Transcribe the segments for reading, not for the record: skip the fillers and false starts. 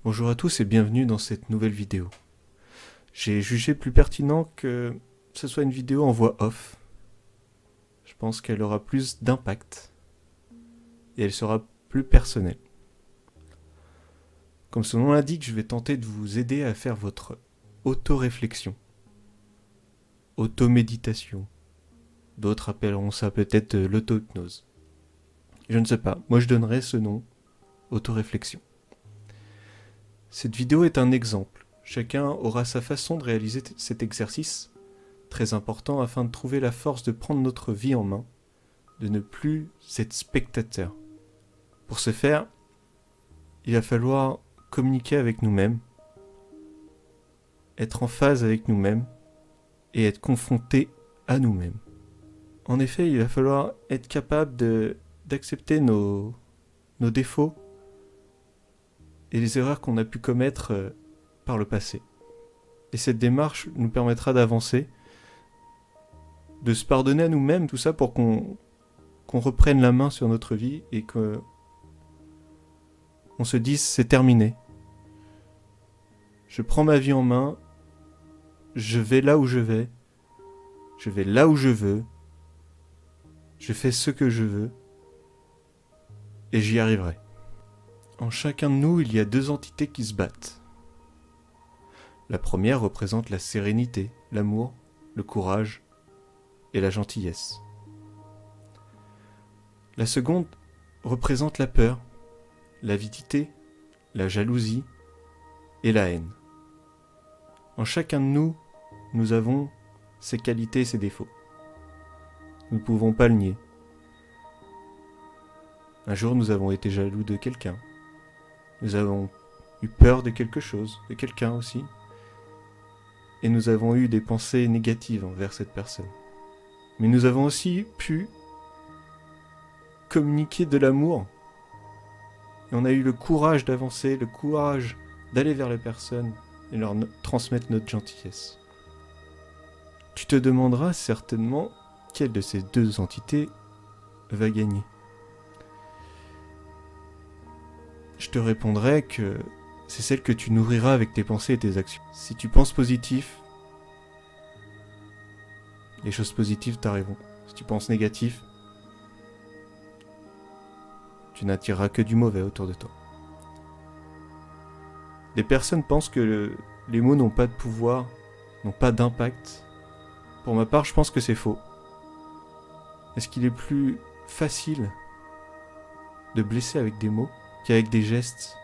Bonjour à tous et bienvenue dans cette nouvelle vidéo. J'ai jugé plus pertinent que ce soit une vidéo en voix off. Je pense qu'elle aura plus d'impact et elle sera plus personnelle. Comme son nom l'indique, je vais tenter de vous aider à faire votre auto-réflexion, auto-méditation. D'autres appelleront ça peut-être l'auto-hypnose. Je ne sais pas, moi je donnerai ce nom, auto-réflexion. Cette vidéo est un exemple. Chacun aura sa façon de réaliser cet exercice, très important afin de trouver la force de prendre notre vie en main, de ne plus être spectateur. Pour ce faire, il va falloir communiquer avec nous-mêmes, être en phase avec nous-mêmes et être confronté à nous-mêmes. En effet, il va falloir être capable d'accepter nos défauts et les erreurs qu'on a pu commettre par le passé. Et cette démarche nous permettra d'avancer, de se pardonner à nous-mêmes, tout ça pour qu'on reprenne la main sur notre vie et qu'on se dise c'est terminé. Je prends ma vie en main, je vais là où je vais là où je veux, je fais ce que je veux et j'y arriverai. En chacun de nous, il y a deux entités qui se battent. La première représente la sérénité, l'amour, le courage et la gentillesse. La seconde représente la peur, l'avidité, la jalousie et la haine. En chacun de nous, nous avons ses qualités et ses défauts. Nous ne pouvons pas le nier. Un jour, nous avons été jaloux de quelqu'un. Nous avons eu peur de quelque chose, de quelqu'un aussi. Et nous avons eu des pensées négatives envers cette personne. Mais nous avons aussi pu communiquer de l'amour. Et on a eu le courage d'avancer, le courage d'aller vers les personnes et leur transmettre notre gentillesse. Tu te demanderas certainement quelle de ces deux entités va gagner. Je te répondrai que c'est celle que tu nourriras avec tes pensées et tes actions. Si tu penses positif, les choses positives t'arriveront. Si tu penses négatif, tu n'attireras que du mauvais autour de toi. Des personnes pensent que les mots n'ont pas de pouvoir, n'ont pas d'impact. Pour ma part, je pense que c'est faux. Est-ce qu'il est plus facile de blesser avec des mots qu'avec des gestes,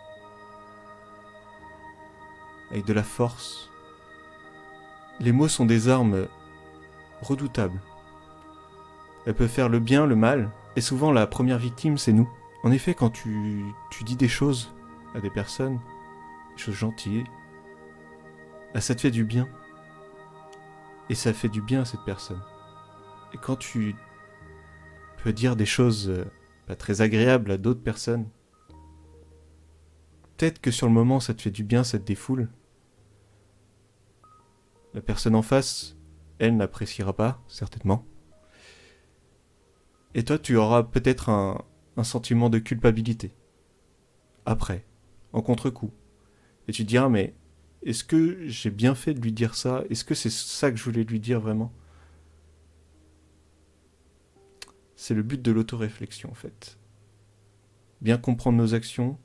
avec de la force? Les mots sont des armes redoutables. Elles peuvent faire le bien, le mal, et souvent la première victime, c'est nous. En effet, quand tu dis des choses à des personnes, des choses gentilles, ça te fait du bien. Et ça fait du bien à cette personne. Et quand tu peux dire des choses pas très agréables à d'autres personnes, peut-être que sur le moment ça te fait du bien, ça te défoule. La personne en face, elle n'appréciera pas, certainement. Et toi, tu auras peut-être un sentiment de culpabilité. Après, en contre-coup. Et tu te diras, mais est-ce que j'ai bien fait de lui dire ça? Est-ce que c'est ça que je voulais lui dire vraiment? C'est le but de l'autoréflexion, en fait. Bien comprendre nos actions,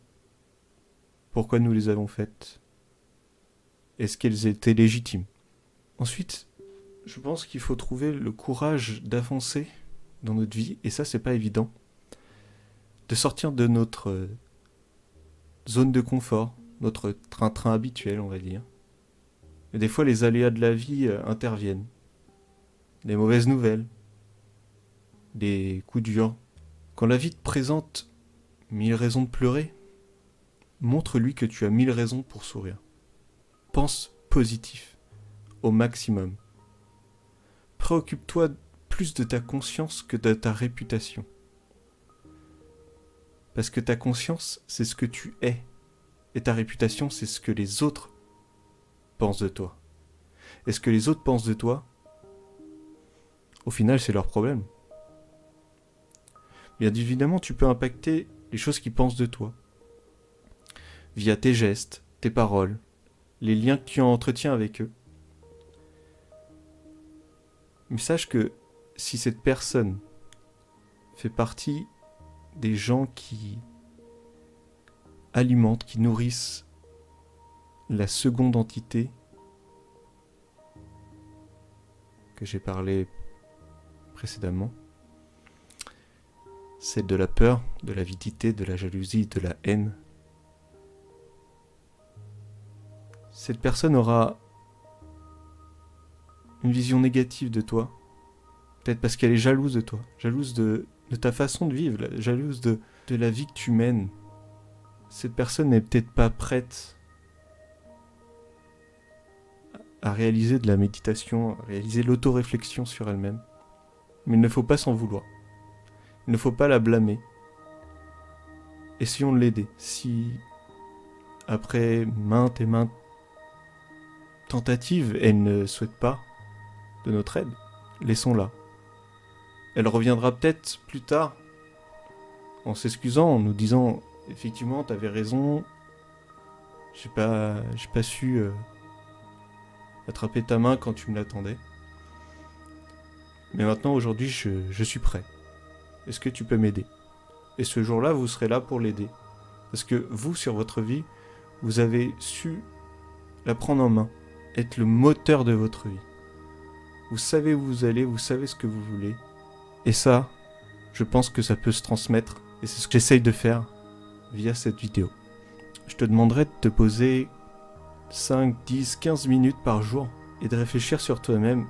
pourquoi nous les avons faites, est-ce qu'elles étaient légitimes. Ensuite, je pense qu'il faut trouver le courage d'avancer dans notre vie, et ça, c'est pas évident. De sortir de notre zone de confort, notre train-train habituel, on va dire. Et des fois, les aléas de la vie interviennent. Les mauvaises nouvelles, des coups durs. Quand la vie te présente 1000 raisons de pleurer, montre-lui que tu as 1000 raisons pour sourire. Pense positif, au maximum. Préoccupe-toi plus de ta conscience que de ta réputation. Parce que ta conscience, c'est ce que tu es. Et ta réputation, c'est ce que les autres pensent de toi. Et ce que les autres pensent de toi, au final, c'est leur problème. Bien évidemment, tu peux impacter les choses qu'ils pensent de toi. via tes gestes, tes paroles, les liens que tu entretiens avec eux. Mais sache que si cette personne fait partie des gens qui alimentent, qui nourrissent la seconde entité que j'ai parlé précédemment, celle de la peur, de l'avidité, de la jalousie, de la haine, cette personne aura une vision négative de toi, peut-être parce qu'elle est jalouse de toi, jalouse de ta façon de vivre, jalouse de la vie que tu mènes. Cette personne n'est peut-être pas prête à réaliser de la méditation, à réaliser l'autoréflexion sur elle-même. Mais il ne faut pas s'en vouloir. Il ne faut pas la blâmer. Essayons de l'aider. Si, après maintes et maintes tentatives, elle ne souhaite pas de notre aide, laissons-la. Elle reviendra peut-être plus tard, en s'excusant, en nous disant « Effectivement, t'avais raison, j'ai pas su attraper ta main quand tu me l'attendais. Mais maintenant, aujourd'hui, je suis prêt. Est-ce que tu peux m'aider ?» Et ce jour-là, vous serez là pour l'aider. Parce que vous, sur votre vie, vous avez su la prendre en main, être le moteur de votre vie. Vous savez où vous allez, vous savez ce que vous voulez. Et ça, je pense que ça peut se transmettre. Et c'est ce que j'essaye de faire via cette vidéo. Je te demanderai de te poser 5, 10, 15 minutes par jour et de réfléchir sur toi-même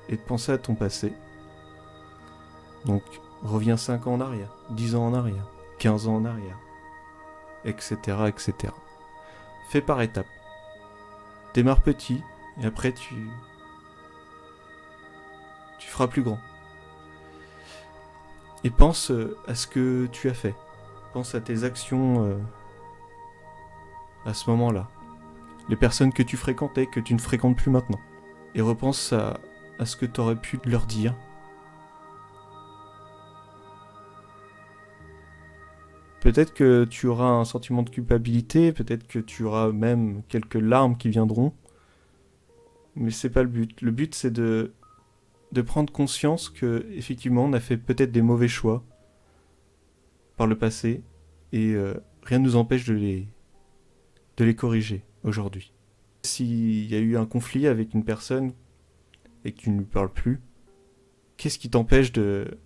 et de penser à ton passé. Donc, reviens 5 ans en arrière, 10 ans en arrière, 15 ans en arrière, etc., etc. Fais par étapes. Démarre petit et après tu feras plus grand. Et pense à ce que tu as fait. Pense à tes actions à ce moment-là. Les personnes que tu fréquentais, que tu ne fréquentes plus maintenant. Et repense à ce que tu aurais pu leur dire. Peut-être que tu auras un sentiment de culpabilité, peut-être que tu auras même quelques larmes qui viendront. Mais c'est pas le but. Le but, c'est de prendre conscience que, effectivement, on a fait peut-être des mauvais choix par le passé et rien ne nous empêche de les corriger aujourd'hui. S'il y a eu un conflit avec une personne et que tu ne lui parles plus, qu'est-ce qui t'empêche de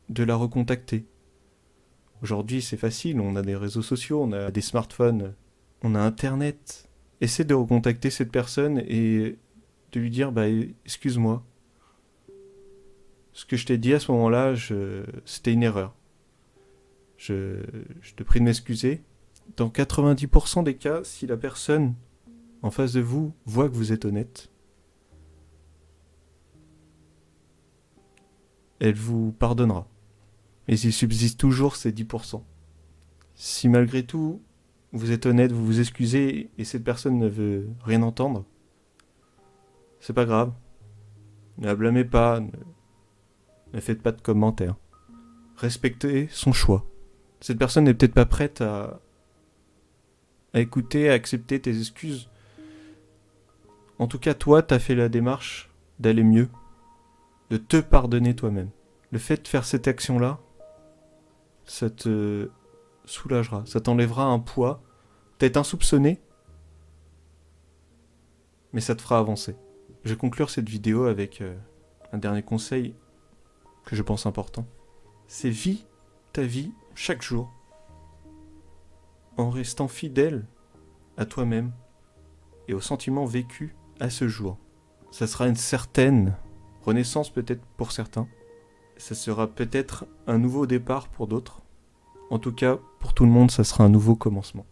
la recontacter ? Aujourd'hui, c'est facile, on a des réseaux sociaux, on a des smartphones, on a Internet. Essaie de recontacter cette personne et de lui dire « Excuse-moi, ce que je t'ai dit à ce moment-là, c'était une erreur. Je te prie de m'excuser. » Dans 90% des cas, si la personne en face de vous voit que vous êtes honnête, elle vous pardonnera. Mais il subsiste toujours ces 10%. Si malgré tout, vous êtes honnête, vous vous excusez et cette personne ne veut rien entendre, c'est pas grave. Ne la blâmez pas, ne faites pas de commentaires. Respectez son choix. Cette personne n'est peut-être pas prête à écouter, à accepter tes excuses. En tout cas, toi, t'as fait la démarche d'aller mieux, de te pardonner toi-même. Le fait de faire cette action-là, ça te soulagera, ça t'enlèvera un poids, peut-être insoupçonné, mais ça te fera avancer. Je vais conclure cette vidéo avec un dernier conseil que je pense important. C'est vis ta vie chaque jour en restant fidèle à toi-même et aux sentiments vécus à ce jour. Ça sera une certaine renaissance peut-être pour certains. Ça sera peut-être un nouveau départ pour d'autres. En tout cas, pour tout le monde, ça sera un nouveau commencement.